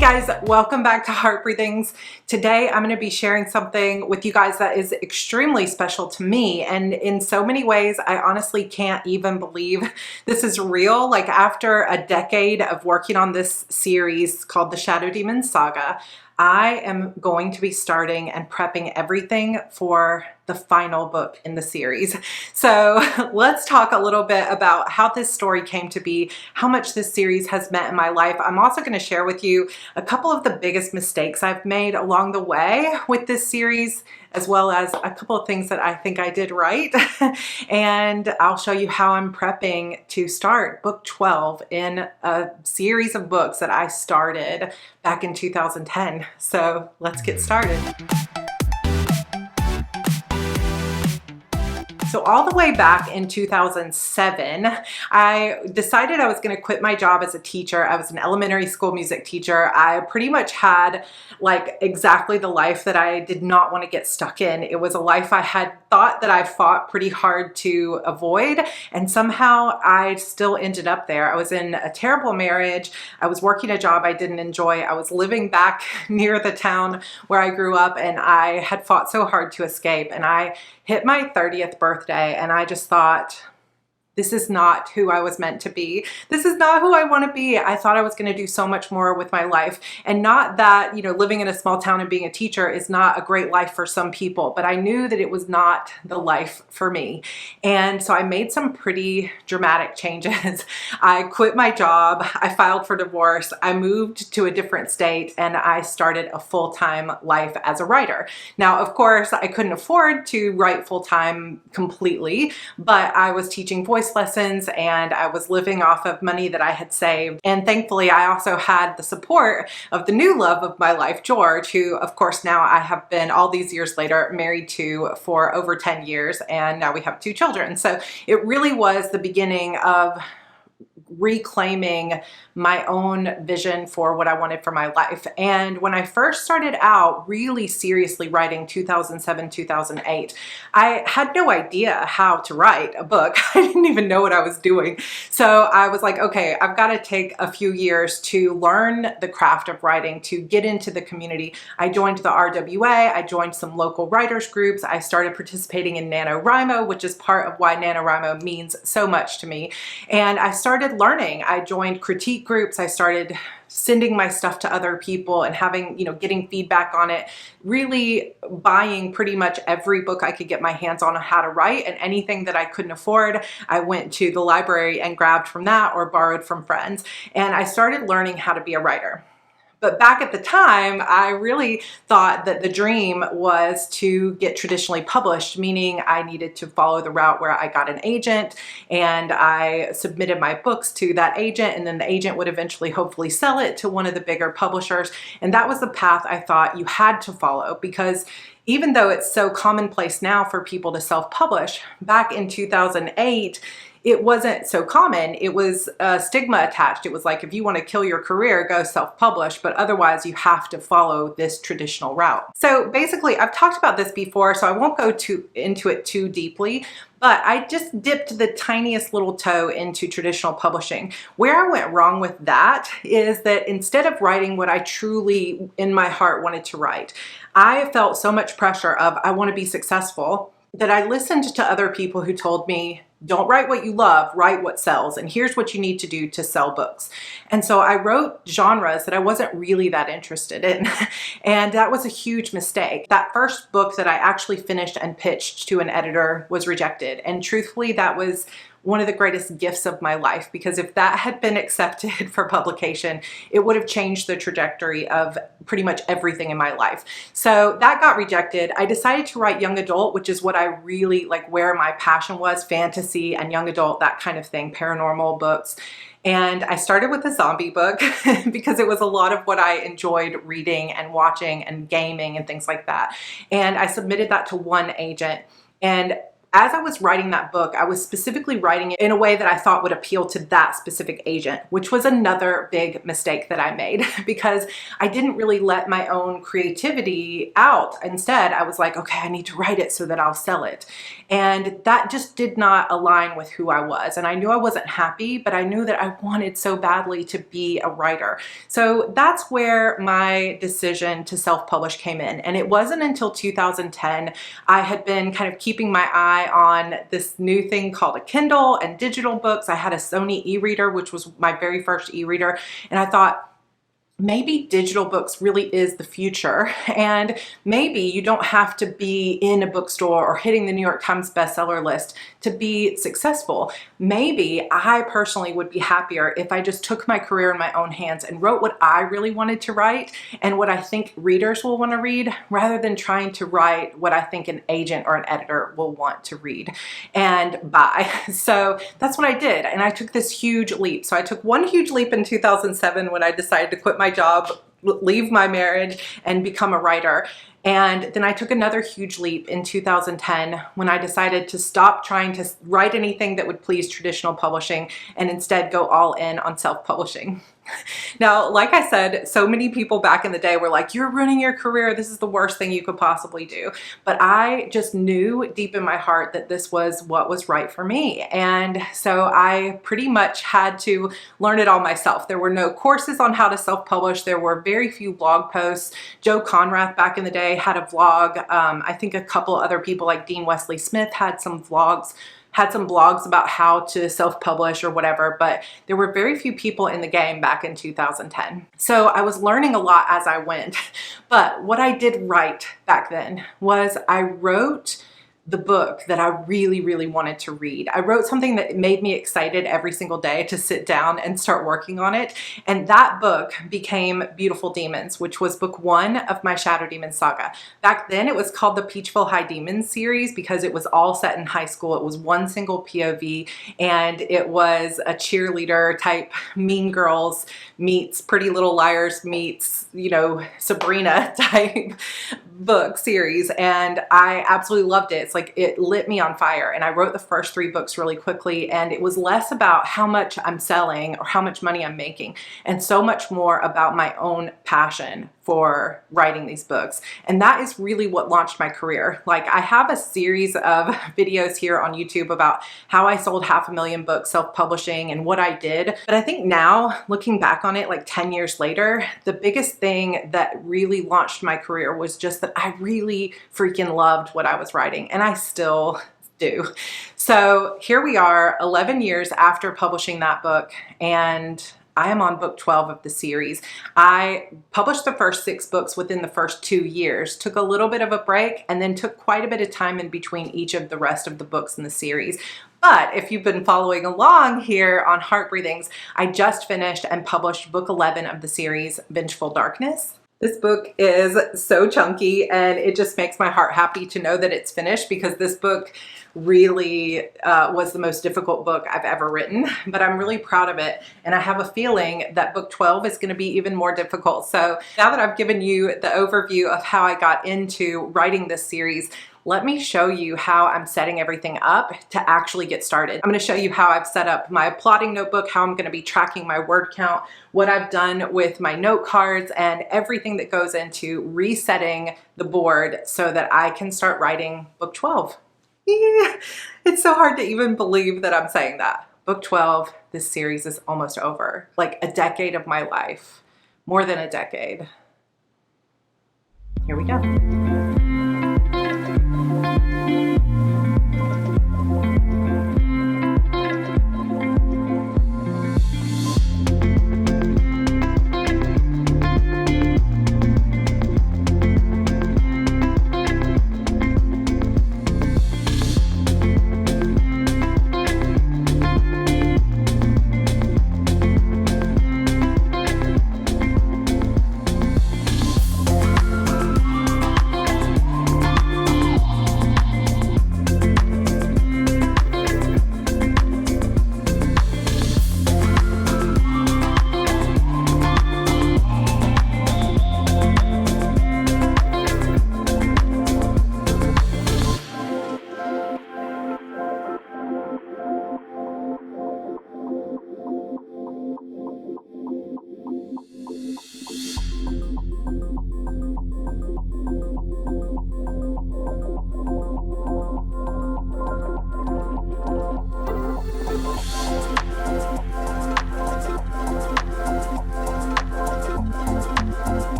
guys, welcome back to Heart Breathings. Today I'm going to be sharing something with you guys that is extremely special to me, and in so many ways I honestly can't even believe this is real. Like, after a decade of working on this series called the Shadow Demons Saga, I am going to be starting and prepping everything for the final book in the series. So let's talk a little bit about how this story came to be, how much this series has meant in my life. I'm also going to share with you a couple of the biggest mistakes I've made along the way with this series, as well as a couple of things that I think I did right. And I'll show you how I'm prepping to start book 12 in a series of books that I started back in 2010. So let's get started. So all the way back in 2007, I decided I was going to quit my job as a teacher. I was an elementary school music teacher. I pretty much had like exactly the life that I did not want to get stuck in. It was a life I had thought that I fought pretty hard to avoid, and somehow I still ended up there. I was in a terrible marriage. I was working a job I didn't enjoy. I was living back near the town where I grew up, and I had fought so hard to escape. And I hit my 30th birthday and I just thought, this is not who I was meant to be. This is not who I want to be. I thought I was going to do so much more with my life. And not that, you know, living in a small town and being a teacher is not a great life for some people, but I knew that it was not the life for me. And so I made some pretty dramatic changes. I quit my job. I filed for divorce. I moved to a different state, and I started a full-time life as a writer. Now, of course, I couldn't afford to write full-time completely, but I was teaching voice lessons and I was living off of money that I had saved. And thankfully, I also had the support of the new love of my life, George, who of course now I have been, all these years later, married to for over 10 years, and now we have 2 children. So it really was the beginning of reclaiming my own vision for what I wanted for my life. And when I first started out really seriously writing 2007, 2008, I had no idea how to write a book. I didn't even know what I was doing. So I was like, okay, I've got to take a few years to learn the craft of writing, to get into the community. I joined the RWA, I joined some local writers groups, I started participating in NaNoWriMo, which is part of why NaNoWriMo means so much to me. And I started learning. I joined critique groups. I started sending my stuff to other people and having, you know, getting feedback on it, really buying pretty much every book I could get my hands on how to write, and anything that I couldn't afford, I went to the library and grabbed from that or borrowed from friends. And I started learning how to be a writer. But back at the time, I really thought that the dream was to get traditionally published, meaning I needed to follow the route where I got an agent and I submitted my books to that agent, and then the agent would eventually hopefully sell it to one of the bigger publishers. And that was the path I thought you had to follow, because even though it's so commonplace now for people to self-publish, back in 2008, it wasn't so common. It was a stigma attached. It was like, if you want to kill your career, go self-publish, but otherwise you have to follow this traditional route. So basically, I've talked about this before, so I won't go into it too deeply, but I just dipped the tiniest little toe into traditional publishing. Where I went wrong with that is that instead of writing what I truly in my heart wanted to write, I felt so much pressure of, I want to be successful, that I listened to other people who told me, don't write what you love, write what sells. And here's what you need to do to sell books. And so I wrote genres that I wasn't really that interested in. And that was a huge mistake. That first book that I actually finished and pitched to an editor was rejected. And truthfully, that was one of the greatest gifts of my life, because if that had been accepted for publication, it would have changed the trajectory of pretty much everything in my life. So that got rejected. I decided to write young adult, which is what I really like, where my passion was, fantasy and young adult, that kind of thing, paranormal books. And I started with a zombie book because it was a lot of what I enjoyed reading and watching and gaming and things like that. And I submitted that to one agent. And as I was writing that book, I was specifically writing it in a way that I thought would appeal to that specific agent, which was another big mistake that I made because I didn't really let my own creativity out. Instead, I was like, okay, I need to write it so that I'll sell it. And that just did not align with who I was. And I knew I wasn't happy, but I knew that I wanted so badly to be a writer. So that's where my decision to self-publish came in. And it wasn't until 2010, I had been kind of keeping my eye on this new thing called a Kindle and digital books. I had a Sony e-reader, which was my very first e-reader. And I thought, maybe digital books really is the future, and maybe you don't have to be in a bookstore or hitting the New York Times bestseller list to be successful. Maybe I personally would be happier if I just took my career in my own hands and wrote what I really wanted to write and what I think readers will want to read, rather than trying to write what I think an agent or an editor will want to read and buy. So that's what I did, and I took this huge leap. So I took one huge leap in 2007 when I decided to quit my job, leave my marriage, and become a writer. And then I took another huge leap in 2010 when I decided to stop trying to write anything that would please traditional publishing and instead go all in on self-publishing. Now, like I said, so many people back in the day were like, you're ruining your career. This is the worst thing you could possibly do. But I just knew deep in my heart that this was what was right for me. And so I pretty much had to learn it all myself. There were no courses on how to self-publish. There were very few blog posts. Joe Conrath back in the day had a vlog. I think a couple other people like Dean Wesley Smith had some blogs about how to self-publish or whatever, but there were very few people in the game back in 2010. So I was learning a lot as I went. But what I did right back then was I wrote the book that I really, really wanted to read. I wrote something that made me excited every single day to sit down and start working on it. And that book became Beautiful Demons, which was book 1 of my Shadow Demons Saga. Back then it was called the Peachville High Demons series because it was all set in high school. It was one single POV, and it was a cheerleader type Mean Girls meets Pretty Little Liars meets, you know, Sabrina type book series. And I absolutely loved it. It's like it lit me on fire. And I wrote the first 3 books really quickly, and it was less about how much I'm selling or how much money I'm making, and so much more about my own passion for writing these books. And that is really what launched my career. Like, I have a series of videos here on YouTube about how I sold 500,000 books self-publishing and what I did. But I think now, looking back on it like 10 years later, the biggest thing that really launched my career was just that I really freaking loved what I was writing, and I still do. So here we are 11 years after publishing that book, and I am on book 12 of the series. I published the first 6 books within the first 2 years, took a little bit of a break, and then took quite a bit of time in between each of the rest of the books in the series. But if you've been following along here on Heart Breathings, I just finished and published book 11 of the series, Vengeful Darkness. This book is so chunky, and it just makes my heart happy to know that it's finished, because this book really was the most difficult book I've ever written, but I'm really proud of it. And I have a feeling that book 12 is going to be even more difficult. So now that I've given you the overview of how I got into writing this series, let me show you how I'm setting everything up to actually get started. I'm going to show you how I've set up my plotting notebook, how I'm going to be tracking my word count, what I've done with my note cards, and everything that goes into resetting the board so that I can start writing book 12. Yeah, it's so hard to even believe that I'm saying that. Book 12, this series is almost over. Like a decade of my life, more than a decade. Here we go.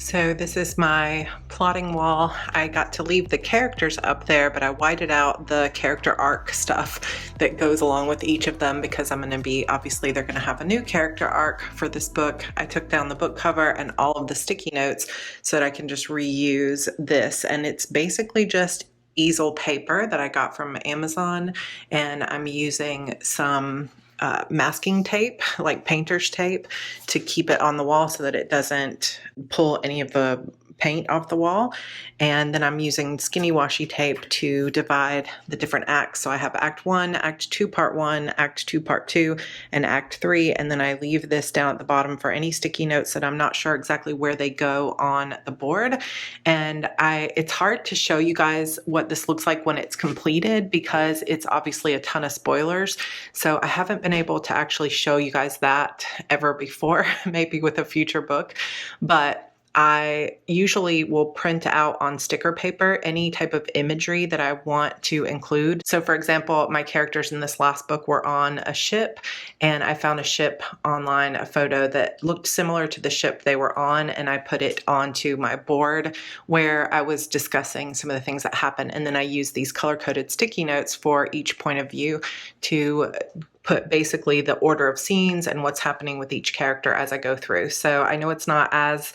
So this is my plotting wall. I got to leave the characters up there, but I whited out the character arc stuff that goes along with each of them because I'm going to be, obviously they're going to have a new character arc for this book. I took down the book cover and all of the sticky notes so that I can just reuse this. And it's basically just easel paper that I got from Amazon, and I'm using some masking tape, like painter's tape, to keep it on the wall so that it doesn't pull any of the paint off the wall. And then I'm using skinny washi tape to divide the different acts. So I have Act 1, Act 2, Part 1, Act 2, Part 2, and Act 3. And then I leave this down at the bottom for any sticky notes that I'm not sure exactly where they go on the board. And it's hard to show you guys what this looks like when it's completed because it's obviously a ton of spoilers. So I haven't been able to actually show you guys that ever before, maybe with a future book. But I usually will print out on sticker paper any type of imagery that I want to include. So for example, my characters in this last book were on a ship, and I found a ship online, a photo that looked similar to the ship they were on, and I put it onto my board where I was discussing some of the things that happened. And then I used these color-coded sticky notes for each point of view to put basically the order of scenes and what's happening with each character as I go through. So I know it's not as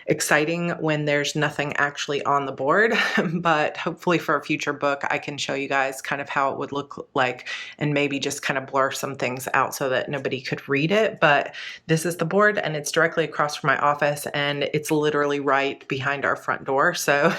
exciting when there's nothing actually on the board, but hopefully for a future book, I can show you guys kind of how it would look like and maybe just kind of blur some things out so that nobody could read it. But this is the board, and it's directly across from my office, and it's literally right behind our front door. So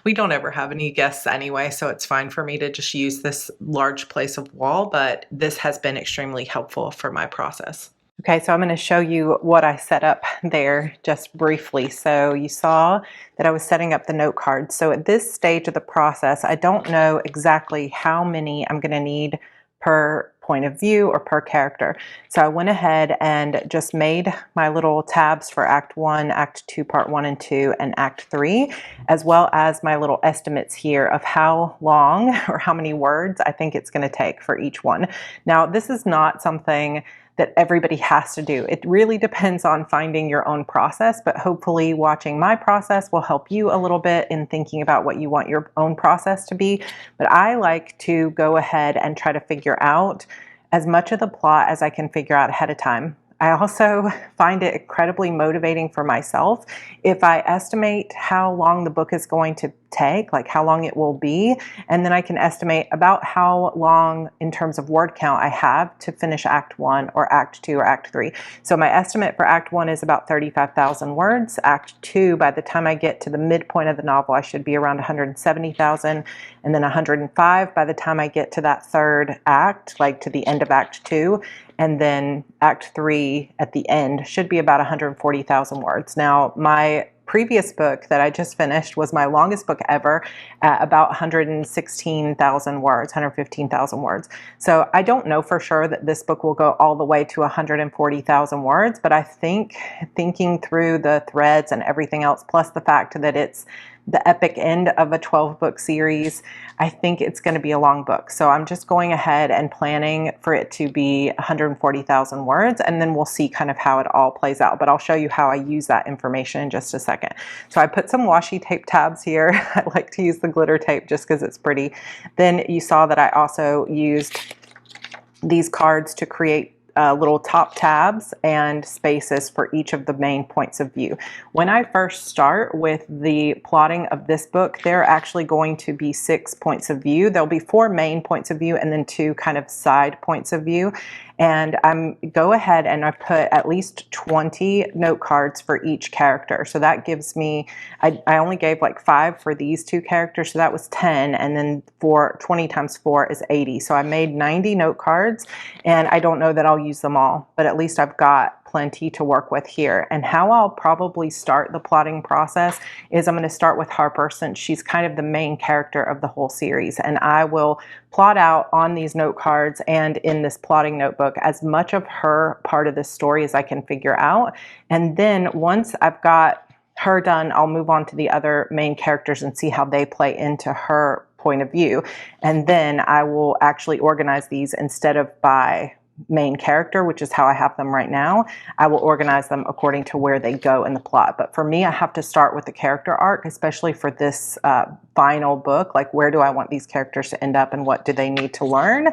we don't ever have any guests anyway, so it's fine for me to just use this large place of wall, but this has been extremely helpful for my process. Okay, so I'm going to show you what I set up there just briefly. So you saw that I was setting up the note cards. So at this stage of the process, I don't know exactly how many I'm going to need per point of view or per character. So I went ahead and just made my little tabs for Act 1, Act 2, Part 1 and 2, and Act 3, as well as my little estimates here of how long or how many words I think it's going to take for each one. Now, this is not something that everybody has to do. It really depends on finding your own process, but hopefully watching my process will help you a little bit in thinking about what you want your own process to be. But I like to go ahead and try to figure out as much of the plot as I can figure out ahead of time. I also find it incredibly motivating for myself if I estimate how long the book is going to take, like how long it will be, and then I can estimate about how long in terms of word count I have to finish Act 1 or Act 2 or Act 3. So my estimate for Act 1 is about 35,000 words. Act 2, by the time I get to the midpoint of the novel, I should be around 170,000, and then 105 by the time I get to that third act, like to the end of Act 2. And then Act 3 at the end should be about 140,000 words. Now, my previous book that I just finished was my longest book ever at about 116,000 words, 115,000 words. So I don't know for sure that this book will go all the way to 140,000 words, but I think thinking through the threads and everything else, plus the fact that it's the epic end of a 12-book series, I think it's going to be a long book. So I'm just going ahead and planning for it to be 140,000 words, and then we'll see kind of how it all plays out. But I'll show you how I use that information in just a second. So I put some washi tape tabs here. I like to use the glitter tape just because it's pretty. Then you saw that I also used these cards to create little top tabs and spaces for each of the main points of view. When I first start with the plotting of this book, there are actually going to be 6 points of view. There'll be 4 main points of view and then 2 kind of side points of view. And go ahead and I put at least 20 note cards for each character. So that gives me, I only gave like 5 for these 2 characters, so that was 10, and then 20 times 4 is 80. So I made 90 note cards, and I don't know that I'll use them all, but at least I've got plenty to work with here. And how I'll probably start the plotting process is I'm going to start with Harper, since she's kind of the main character of the whole series, and I will plot out on these note cards and in this plotting notebook as much of her part of the story as I can figure out. And then once I've got her done, I'll move on to the other main characters and see how they play into her point of view. And then I will actually organize these instead of by main character, which is how I have them right now, I will organize them according to where they go in the plot. But for me, I have to start with the character arc, especially for this final book. Like, where do I want these characters to end up and what do they need to learn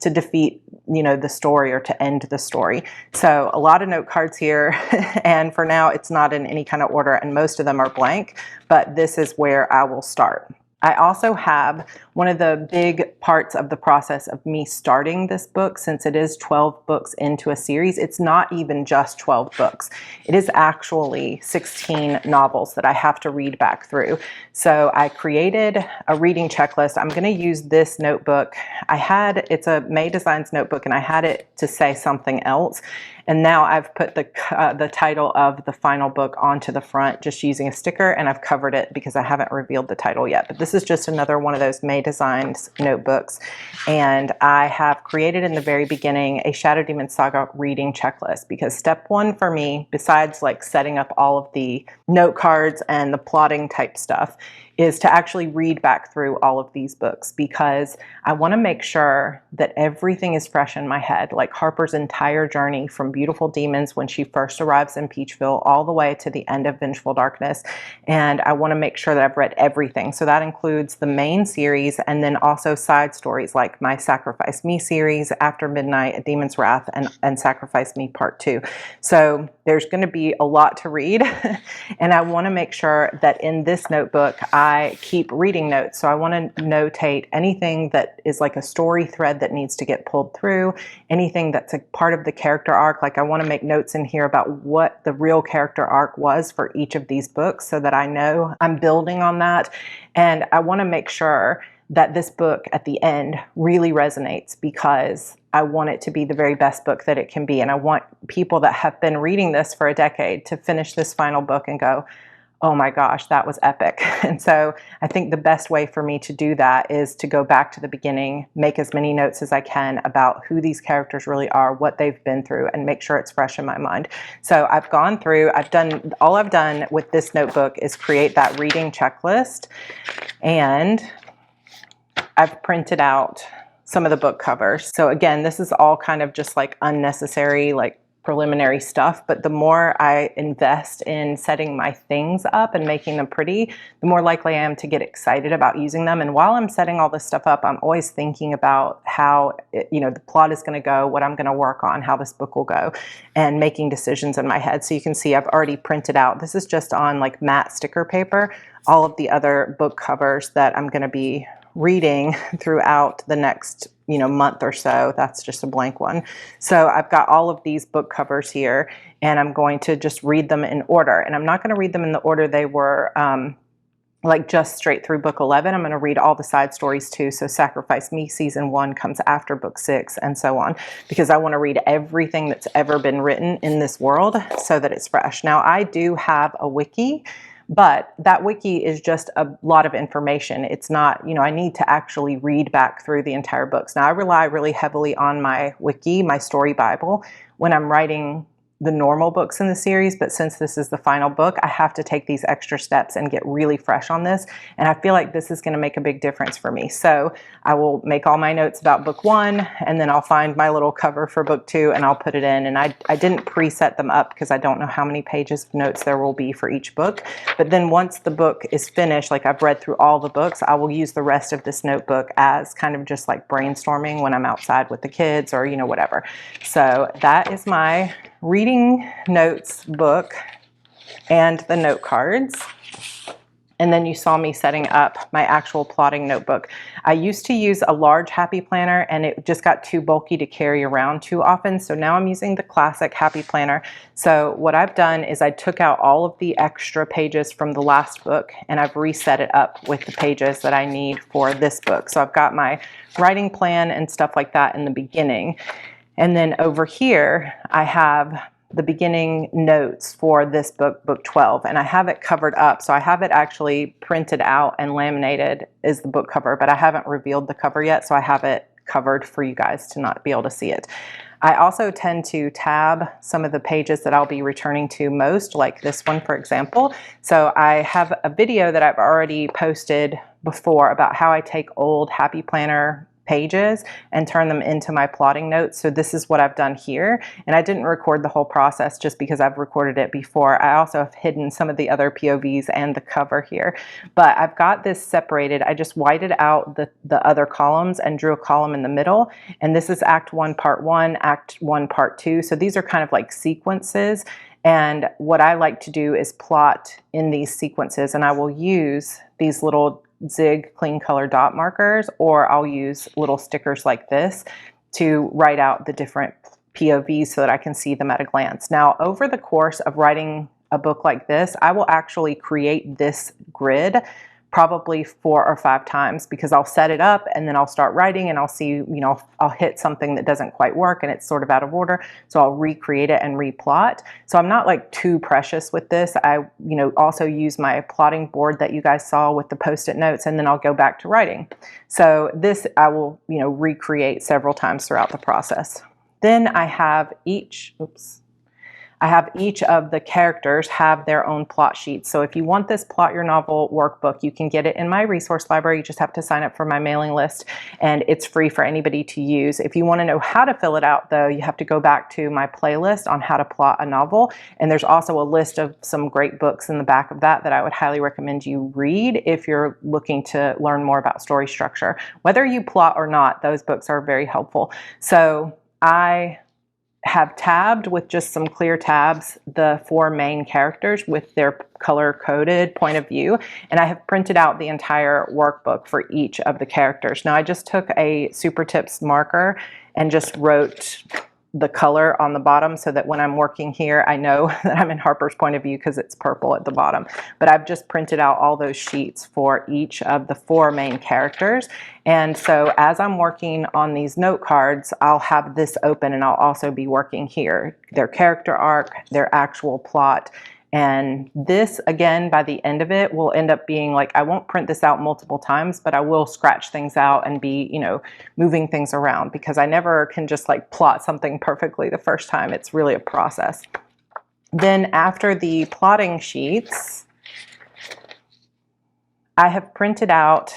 to defeat, the story or to end the story. So a lot of note cards here. And for now, it's not in any kind of order and most of them are blank, but this is where I will start. I also have one of the big parts of the process of me starting this book, since it is 12 books into a series. It's not even just 12 books. It is actually 16 novels that I have to read back through. So I created a reading checklist. I'm going to use this notebook. It's a May Designs notebook, and I had it to say something else. And now I've put the title of the final book onto the front just using a sticker, and I've covered it because I haven't revealed the title yet. But this is just another one of those May Designs notebooks. And I have created in the very beginning a Shadow Demons Saga reading checklist, because step one for me, besides like setting up all of the note cards and the plotting type stuff, is to actually read back through all of these books, because I want to make sure that everything is fresh in my head, like Harper's entire journey from Beautiful Demons when she first arrives in Peachville all the way to the end of Vengeful Darkness. And I want to make sure that I've read everything. So that includes the main series and then also side stories like my Sacrifice Me series, After Midnight, A Demon's Wrath, and Sacrifice Me Part 2. So there's going to be a lot to read. And I want to make sure that in this notebook, I keep reading notes. So I want to notate anything that is like a story thread that needs to get pulled through, anything that's a part of the character arc. Like, I want to make notes in here about what the real character arc was for each of these books so that I know I'm building on that. And I want to make sure that this book at the end really resonates, because I want it to be the very best book that it can be. And I want people that have been reading this for a decade to finish this final book and go, oh my gosh, that was epic. And so I think the best way for me to do that is to go back to the beginning, make as many notes as I can about who these characters really are, what they've been through, and make sure it's fresh in my mind. So I've gone through, all I've done with this notebook is create that reading checklist, and I've printed out some of the book covers. So again, this is all kind of just like unnecessary, like preliminary stuff, but the more I invest in setting my things up and making them pretty, the more likely I am to get excited about using them. And while I'm setting all this stuff up, I'm always thinking about how the plot is going to go, what I'm going to work on, how this book will go, and making decisions in my head. So you can see I've already printed out, this is just on like matte sticker paper, all of the other book covers that I'm going to be reading throughout the next month or so. That's just a blank one. So I've got all of these book covers here, and I'm going to just read them in order. And I'm not going to read them in the order they were, like just straight through book 11. I'm going to read all the side stories too. So Sacrifice Me season 1 comes after book 6 and so on, because I want to read everything that's ever been written in this world so that it's fresh. Now, I do have a wiki, but that wiki is just a lot of information. It's not, I need to actually read back through the entire books. Now, I rely really heavily on my wiki, my story Bible, when I'm writing the normal books in the series, but since this is the final book, I have to take these extra steps and get really fresh on this. And I feel like this is going to make a big difference for me. So I will make all my notes about book 1, and then I'll find my little cover for book 2 and I'll put it in. And I didn't preset them up because I don't know how many pages of notes there will be for each book. But then once the book is finished, like I've read through all the books, I will use the rest of this notebook as kind of just like brainstorming when I'm outside with the kids or, whatever. So that is my reading notes book and the note cards. And then you saw me setting up my actual plotting notebook. I used to use a large Happy Planner, and it just got too bulky to carry around too often. So now I'm using the classic Happy Planner. So what I've done is I took out all of the extra pages from the last book, and I've reset it up with the pages that I need for this book. So I've got my writing plan and stuff like that in the beginning. And then over here, I have the beginning notes for this book, book 12, and I have it covered up. So I have it actually printed out and laminated as the book cover, but I haven't revealed the cover yet. So I have it covered for you guys to not be able to see it. I also tend to tab some of the pages that I'll be returning to most, like this one, for example. So I have a video that I've already posted before about how I take old Happy Planner pages and turn them into my plotting notes. So this is what I've done here. And I didn't record the whole process just because I've recorded it before. I also have hidden some of the other POVs and the cover here. But I've got this separated. I just whited out the other columns and drew a column in the middle. And this is Act 1, Part 1, Act 1, Part 2. So these are kind of like sequences. And what I like to do is plot in these sequences. And I will use these little zig clean color dot markers, or I'll use little stickers like this to write out the different POVs so that I can see them at a glance. Now, over the course of writing a book like this, I will actually create this grid probably 4 or 5 times, because I'll set it up and then I'll start writing and I'll see, you know, I'll hit something that doesn't quite work and it's sort of out of order. So I'll recreate it and replot. So I'm not like too precious with this. I, you know, also use my plotting board that you guys saw with the Post-it notes, and then I'll go back to writing. So this I will, you know, recreate several times throughout the process. Then I have each of the characters have their own plot sheets. So if you want this Plot Your Novel workbook, you can get it in my resource library. You just have to sign up for my mailing list, and it's free for anybody to use. If you want to know how to fill it out, though, you have to go back to my playlist on how to plot a novel. And there's also a list of some great books in the back of that I would highly recommend you read if you're looking to learn more about story structure. Whether you plot or not, those books are very helpful. So I have tabbed with just some clear tabs the 4 main characters with their color-coded point of view, and I have printed out the entire workbook for each of the characters. Now, I just took a Super Tips marker and just wrote the color on the bottom so that when I'm working here, I know that I'm in Harper's point of view because it's purple at the bottom. But I've just printed out all those sheets for each of the 4 main characters. And so as I'm working on these note cards, I'll have this open and I'll also be working here, their character arc, their actual plot. And this, again, by the end of it, will end up being like, I won't print this out multiple times, but I will scratch things out and be, you know, moving things around, because I never can just like plot something perfectly the first time. It's really a process. Then after the plotting sheets, I have printed out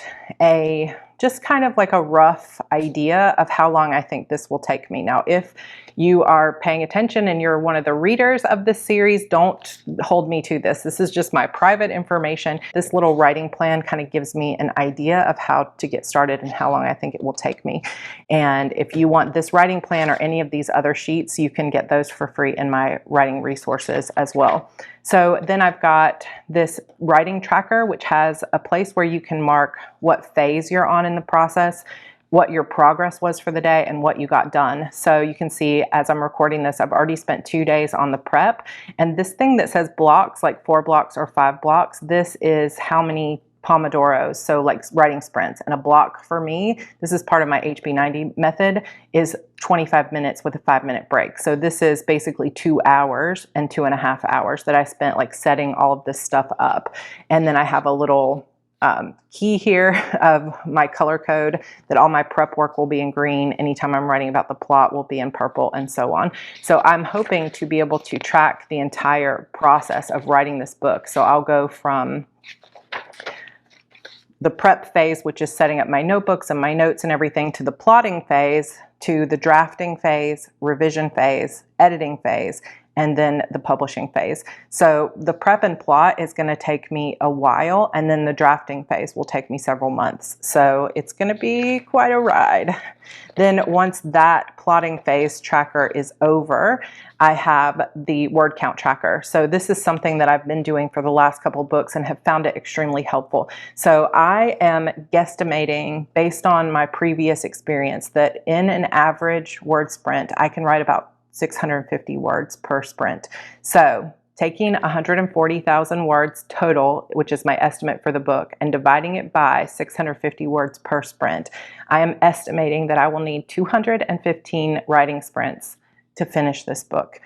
just kind of like a rough idea of how long I think this will take me. Now, if you are paying attention and you're one of the readers of this series, don't hold me to this. This is just my private information. This little writing plan kind of gives me an idea of how to get started and how long I think it will take me. And if you want this writing plan or any of these other sheets, you can get those for free in my writing resources as well. So then I've got this writing tracker, which has a place where you can mark what phase you're on in the process, what your progress was for the day, and what you got done. So you can see as I'm recording this, I've already spent 2 days on the prep. And this thing that says blocks, like 4 blocks or 5 blocks, this is how many Pomodoros, so like writing sprints. And a block for me, this is part of my HB90 method, is 25 minutes with a 5-minute break. So this is basically 2 hours and 2.5 hours that I spent like setting all of this stuff up. And then I have a little key here of my color code that all my prep work will be in green. Anytime I'm writing about the plot will be in purple, and so on. So I'm hoping to be able to track the entire process of writing this book. So I'll go from the prep phase, which is setting up my notebooks and my notes and everything, to the plotting phase, to the drafting phase, revision phase, editing phase, and then the publishing phase. So the prep and plot is going to take me a while, and then the drafting phase will take me several months. So it's going to be quite a ride. Then once that plotting phase tracker is over, I have the word count tracker. So this is something that I've been doing for the last couple of books and have found it extremely helpful. So I am guesstimating, based on my previous experience, that in an average word sprint, I can write about 650 words per sprint. So taking 140,000 words total, which is my estimate for the book, and dividing it by 650 words per sprint, I am estimating that I will need 215 writing sprints to finish this book.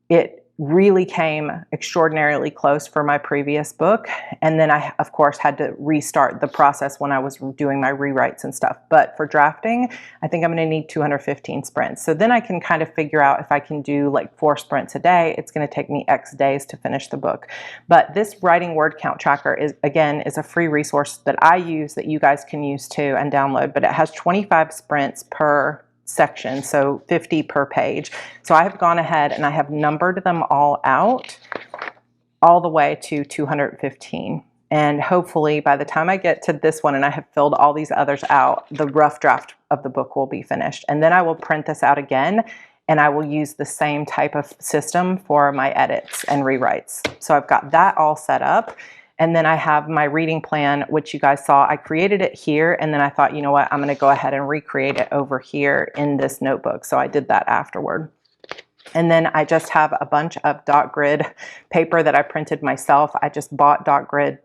It really came extraordinarily close for my previous book. And then I, of course, had to restart the process when I was doing my rewrites and stuff. But for drafting, I think I'm going to need 215 sprints. So then I can kind of figure out if I can do like 4 sprints a day, it's going to take me X days to finish the book. But this writing word count tracker is, again, is a free resource that I use that you guys can use too and download, but it has 25 sprints per section, so 50 per page. So I have gone ahead and I have numbered them all out all the way to 215. And hopefully by the time I get to this one and I have filled all these others out, the rough draft of the book will be finished. And then I will print this out again and I will use the same type of system for my edits and rewrites. So I've got that all set up. And then I have my reading plan, which you guys saw. I created it here, and then I thought, you know what, I'm going to go ahead and recreate it over here in this notebook. So I did that afterward. And then I just have a bunch of dot grid paper that I printed myself. I just bought dot grid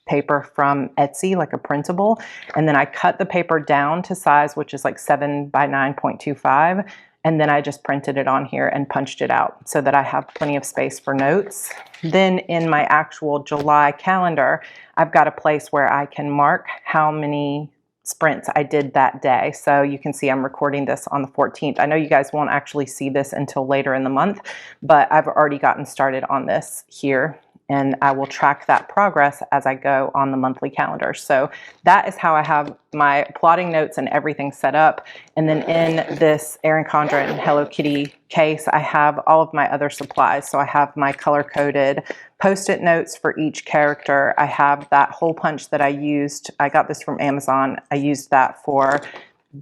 paper from Etsy, like a printable. And then I cut the paper down to size, which is like 7 by 9.25. And then I just printed it on here and punched it out so that I have plenty of space for notes. Then in my actual July calendar, I've got a place where I can mark how many sprints I did that day. So you can see I'm recording this on the 14th. I know you guys won't actually see this until later in the month, but I've already gotten started on this here. And I will track that progress as I go on the monthly calendar. So that is how I have my plotting notes and everything set up. And then in this Erin Condren Hello Kitty case, I have all of my other supplies. So I have my color-coded Post-it notes for each character. I have that hole punch that I used. I got this from Amazon. I used that for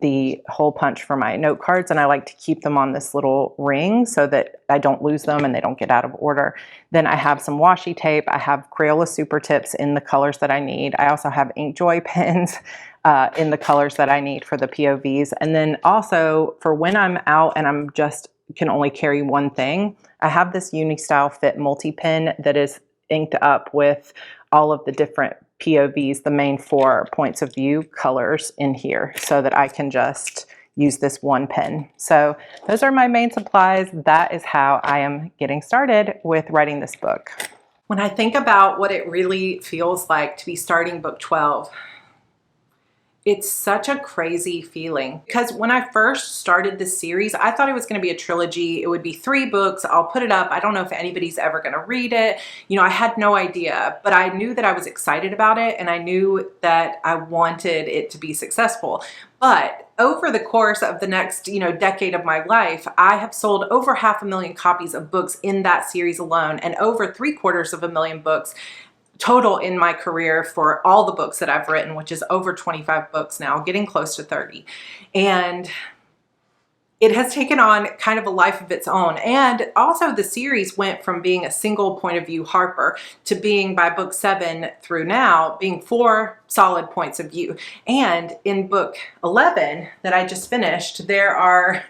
the hole punch for my note cards, and I like to keep them on this little ring so that I don't lose them and they don't get out of order. Then I have some washi tape. I have Crayola Super Tips in the colors that I need. I also have Inkjoy pens in the colors that I need for the POVs. And then also for when I'm out and I'm just can only carry one thing, I have this Unistyle Fit multi-pen that is inked up with all of the different POVs, the main 4 points of view colors in here, so that I can just use this one pen. So those are my main supplies. That is how I am getting started with writing this book. When I think about what it really feels like to be starting book 12, it's such a crazy feeling, because when I first started this series, I thought it was going to be a trilogy. It would be 3 books. I'll put it up. I don't know if anybody's ever going to read it. You know, I had no idea, but I knew that I was excited about it, and I knew that I wanted it to be successful. But over the course of the next, decade of my life, I have sold over 500,000 copies of books in that series alone, and over 750,000 books total in my career for all the books that I've written, which is over 25 books now, getting close to 30. And it has taken on kind of a life of its own. And also the series went from being a single point of view Harper to being, by book 7 through now, being 4 solid points of view. And in book 11 that I just finished, there are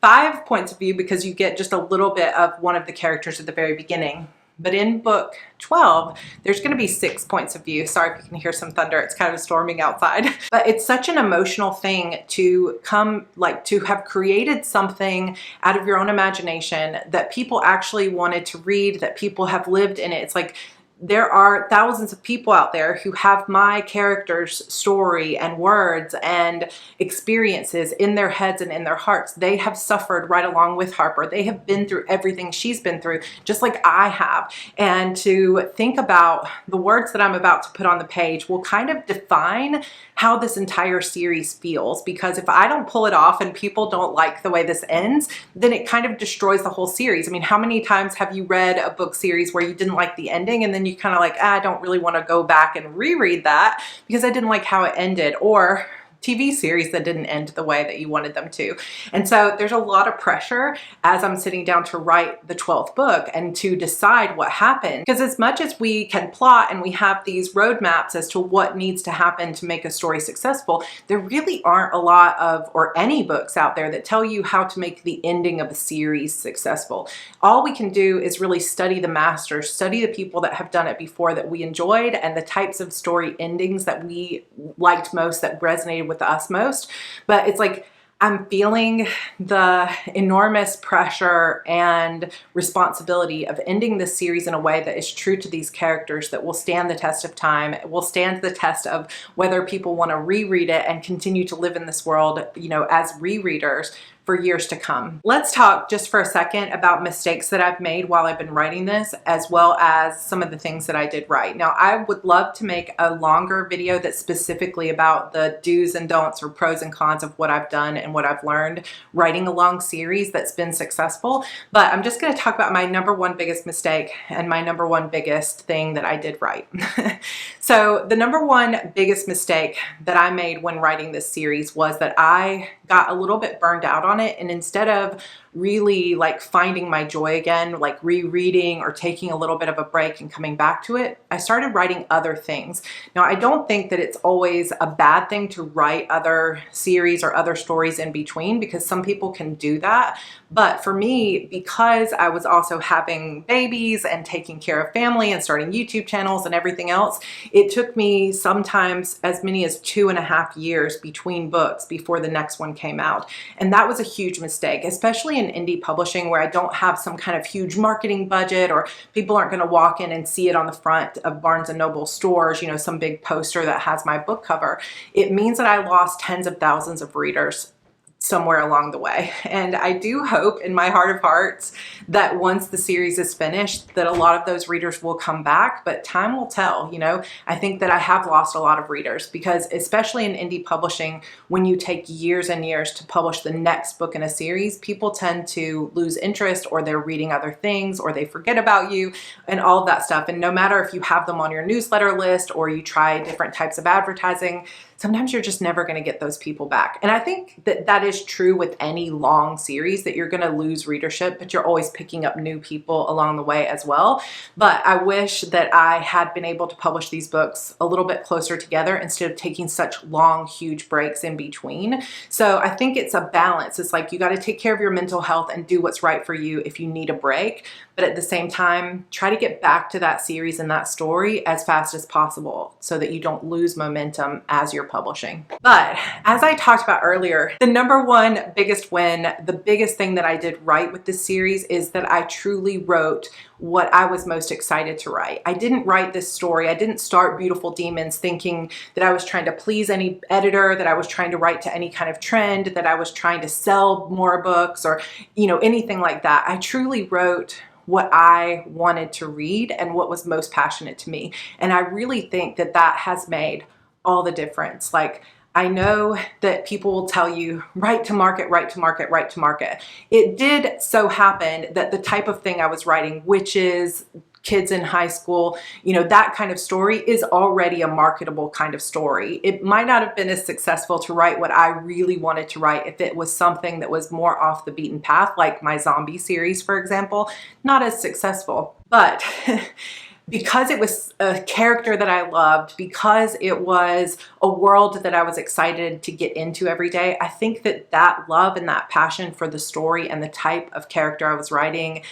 5 points of view because you get just a little bit of one of the characters at the very beginning. But in book 12, there's going to be 6 points of view. Sorry if you can hear some thunder. It's kind of storming outside. But it's such an emotional thing to to have created something out of your own imagination that people actually wanted to read, that people have lived in it. It's like there are thousands of people out there who have my character's story and words and experiences in their heads and in their hearts. They have suffered right along with Harper. They have been through everything she's been through, just like I have. And to think about the words that I'm about to put on the page will kind of define how this entire series feels, because if I don't pull it off and people don't like the way this ends, then it kind of destroys the whole series. I mean, how many times have you read a book series where you didn't like the ending and then you kind of like, I don't really want to go back and reread that because I didn't like how it ended, or TV series that didn't end the way that you wanted them to. And so there's a lot of pressure as I'm sitting down to write the 12th book and to decide what happened. Because as much as we can plot and we have these roadmaps as to what needs to happen to make a story successful, there really aren't a lot of, or any books out there that tell you how to make the ending of a series successful. All we can do is really study the masters, study the people that have done it before that we enjoyed, and the types of story endings that we liked most, that resonated with us most. But it's like, I'm feeling the enormous pressure and responsibility of ending this series in a way that is true to these characters, that will stand the test of time, will stand the test of whether people want to reread it and continue to live in this world, you know, as rereaders for years to come. Let's talk just for a second about mistakes that I've made while I've been writing this, as well as some of the things that I did right. Now, I would love to make a longer video that's specifically about the do's and don'ts or pros and cons of what I've done and what I've learned writing a long series that's been successful. But I'm just going to talk about my number one biggest mistake and my number one biggest thing that I did right. So the number one biggest mistake that I made when writing this series was that I got a little bit burned out on it, and instead of really like finding my joy again, like rereading or taking a little bit of a break and coming back to it, I started writing other things. Now, I don't think that it's always a bad thing to write other series or other stories in between, because some people can do that. But for me, because I was also having babies and taking care of family and starting YouTube channels and everything else, it took me sometimes as many as 2.5 years between books before the next one came out. And that was a huge mistake, especially in indie publishing, where I don't have some kind of huge marketing budget, or people aren't going to walk in and see it on the front of Barnes and Noble stores, you know, some big poster that has my book cover. It means that I lost tens of thousands of readers somewhere along the way. And I do hope in my heart of hearts that once the series is finished, that a lot of those readers will come back, but time will tell. You know, I think that I have lost a lot of readers, because especially in indie publishing, when you take years and years to publish the next book in a series, people tend to lose interest, or they're reading other things, or they forget about you and all of that stuff. And no matter if you have them on your newsletter list or you try different types of advertising, sometimes you're just never going to get those people back. And I think that that is true with any long series, that you're going to lose readership, but you're always picking up new people along the way as well. But I wish that I had been able to publish these books a little bit closer together instead of taking such long, huge breaks in between. So I think it's a balance. It's like you got to take care of your mental health and do what's right for you if you need a break. But at the same time, try to get back to that series and that story as fast as possible so that you don't lose momentum as you're publishing. But as I talked about earlier, the number one biggest win, the biggest thing that I did right with this series is that I truly wrote what I was most excited to write. I didn't write this story. I didn't start Beautiful Demons thinking that I was trying to please any editor, that I was trying to write to any kind of trend, that I was trying to sell more books, or, you know, anything like that. I truly wrote what I wanted to read and what was most passionate to me. And I really think that that has made all the difference. Like, I know that people will tell you, write to market, write to market, write to market. It did so happen that the type of thing I was writing, which is kids in high school, you know, that kind of story is already a marketable kind of story. It might not have been as successful to write what I really wanted to write if it was something that was more off the beaten path, like my zombie series, for example, not as successful. But because it was a character that I loved, because it was a world that I was excited to get into every day, I think that that love and that passion for the story and the type of character I was writing,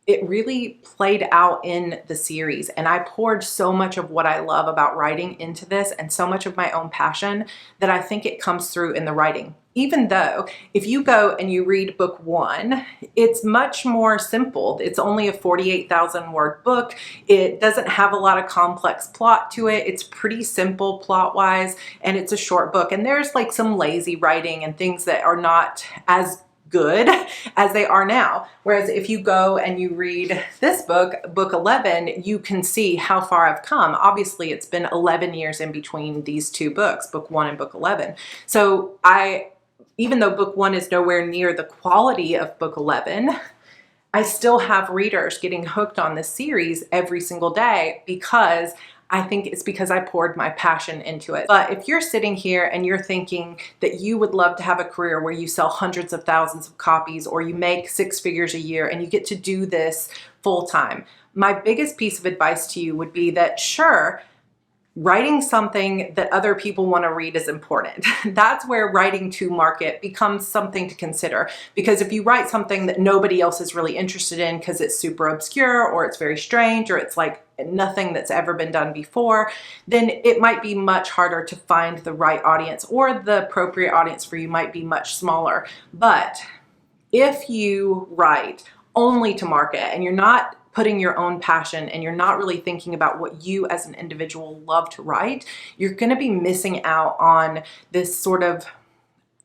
it really played out in the series. And I poured so much of what I love about writing into this, and so much of my own passion, that I think it comes through in the writing. Even though if you go and you read book 1, it's much more simple. It's only a 48,000 word book. It doesn't have a lot of complex plot to it. It's pretty simple plot wise, and it's a short book. And there's like some lazy writing and things that are not as good as they are now. Whereas if you go and you read this book, book 11, you can see how far I've come. Obviously, it's been 11 years in between these two books, book 1 and book 11. So even though book 1 is nowhere near the quality of book 11, I still have readers getting hooked on this series every single day, because I think it's because I poured my passion into it. But if you're sitting here and you're thinking that you would love to have a career where you sell hundreds of thousands of copies, or you make 6 figures a year and you get to do this full time, my biggest piece of advice to you would be that, sure, writing something that other people want to read is important. That's where writing to market becomes something to consider. Because if you write something that nobody else is really interested in because it's super obscure or it's very strange or it's like nothing that's ever been done before, then it might be much harder to find the right audience, or the appropriate audience for you might be much smaller. But if you write only to market and you're not putting your own passion and you're not really thinking about what you as an individual love to write, you're going to be missing out on this sort of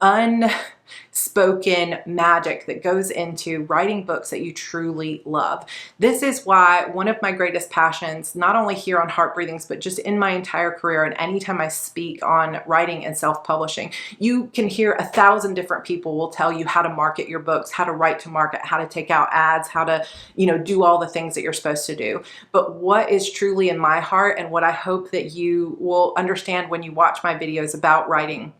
unspoken magic that goes into writing books that you truly love. This is why one of my greatest passions, not only here on Heart Breathings, but just in my entire career and anytime I speak on writing and self-publishing, you can hear 1,000 different people will tell you how to market your books, how to write to market, how to take out ads, how to, do all the things that you're supposed to do. But what is truly in my heart, and what I hope that you will understand when you watch my videos about writing,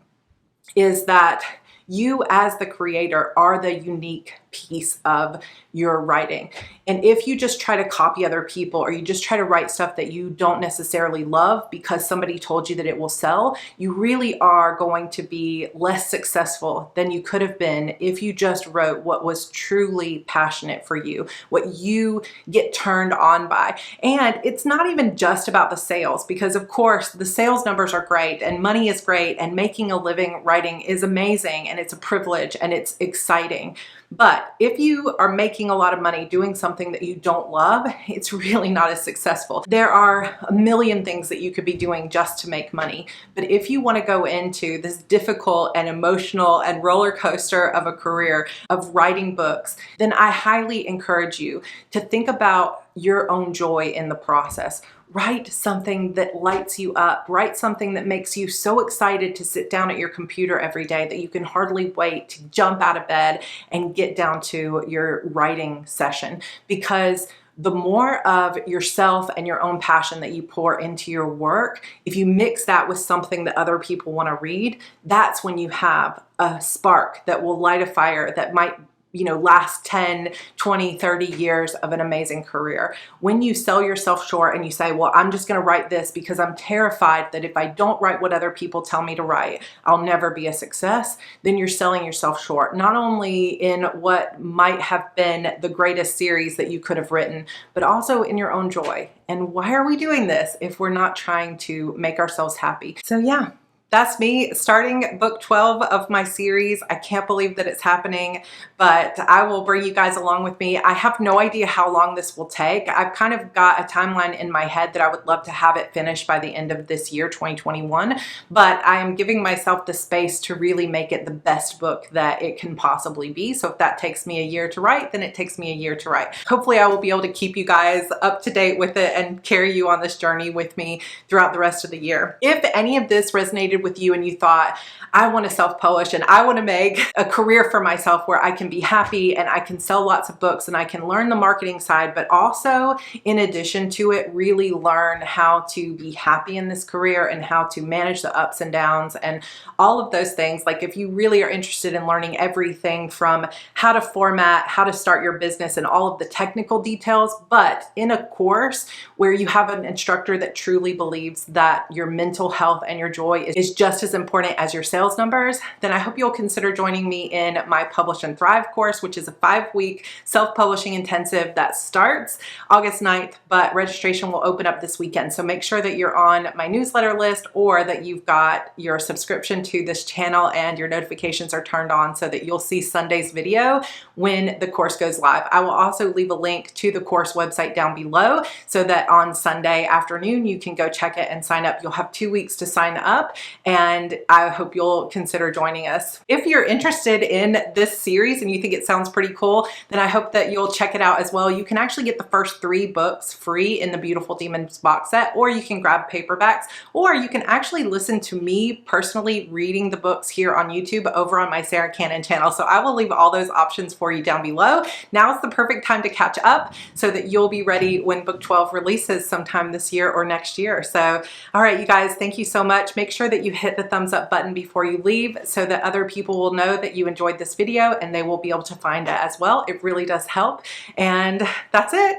is that you as the creator are the unique piece of your writing. And if you just try to copy other people, or you just try to write stuff that you don't necessarily love because somebody told you that it will sell, you really are going to be less successful than you could have been if you just wrote what was truly passionate for you, what you get turned on by. And it's not even just about the sales, because of course the sales numbers are great and money is great and making a living writing is amazing and it's a privilege and it's exciting. But if you are making a lot of money doing something that you don't love, it's really not as successful. There are a million things that you could be doing just to make money. But if you want to go into this difficult and emotional and roller coaster of a career of writing books, then I highly encourage you to think about your own joy in the process. Write something that lights you up. Write something that makes you so excited to sit down at your computer every day that you can hardly wait to jump out of bed and get down to your writing session. Because the more of yourself and your own passion that you pour into your work, if you mix that with something that other people want to read, that's when you have a spark that will light a fire that might last 10, 20, 30 years of an amazing career. When you sell yourself short and you say, well, I'm just going to write this because I'm terrified that if I don't write what other people tell me to write, I'll never be a success, then you're selling yourself short, not only in what might have been the greatest series that you could have written, but also in your own joy. And why are we doing this if we're not trying to make ourselves happy? So yeah. That's me starting book 12 of my series. I can't believe that it's happening, but I will bring you guys along with me. I have no idea how long this will take. I've kind of got a timeline in my head that I would love to have it finished by the end of this year, 2021, but I am giving myself the space to really make it the best book that it can possibly be. So if that takes me a year to write, then it takes me a year to write. Hopefully I will be able to keep you guys up to date with it and carry you on this journey with me throughout the rest of the year. If any of this resonated with you and you thought, I want to self-publish and I want to make a career for myself where I can be happy and I can sell lots of books and I can learn the marketing side, but also in addition to it, really learn how to be happy in this career and how to manage the ups and downs and all of those things. Like if you really are interested in learning everything from how to format, how to start your business and all of the technical details, but in a course where you have an instructor that truly believes that your mental health and your joy is just as important as your sales numbers, then I hope you'll consider joining me in my Publish and Thrive course, which is a 5-week self-publishing intensive that starts August 9th, but registration will open up this weekend. So make sure that you're on my newsletter list or that you've got your subscription to this channel and your notifications are turned on so that you'll see Sunday's video when the course goes live. I will also leave a link to the course website down below so that on Sunday afternoon you can go check it and sign up. You'll have 2 weeks to sign up, and I hope you'll consider joining us. If you're interested in this series and you think it sounds pretty cool, then I hope that you'll check it out as well. You can actually get the first 3 books free in the Beautiful Demons box set, or you can grab paperbacks, or you can actually listen to me personally reading the books here on YouTube over on my Sarra Cannon channel. So I will leave all those options for you down below. Now is the perfect time to catch up so that you'll be ready when book 12 releases sometime this year or next year. So, all right, you guys, thank you so much. Make sure that you hit the thumbs up button before you leave so that other people will know that you enjoyed this video and they will be able to find it as well. It really does help. And that's it.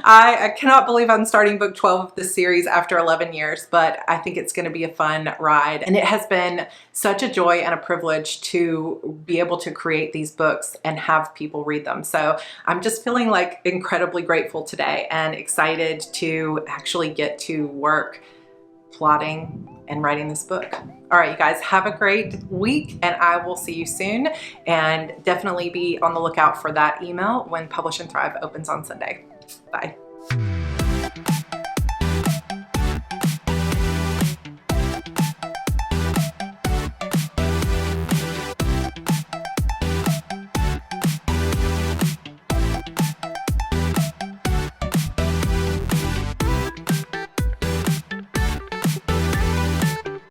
I cannot believe I'm starting book 12 of this series after 11 years, but I think it's going to be a fun ride. And it has been such a joy and a privilege to be able to create these books and have people read them. So I'm just feeling like incredibly grateful today and excited to actually get to work plotting and writing this book. All right, you guys, have a great week and I will see you soon, and definitely be on the lookout for that email when Publish and Thrive opens on Sunday. Bye.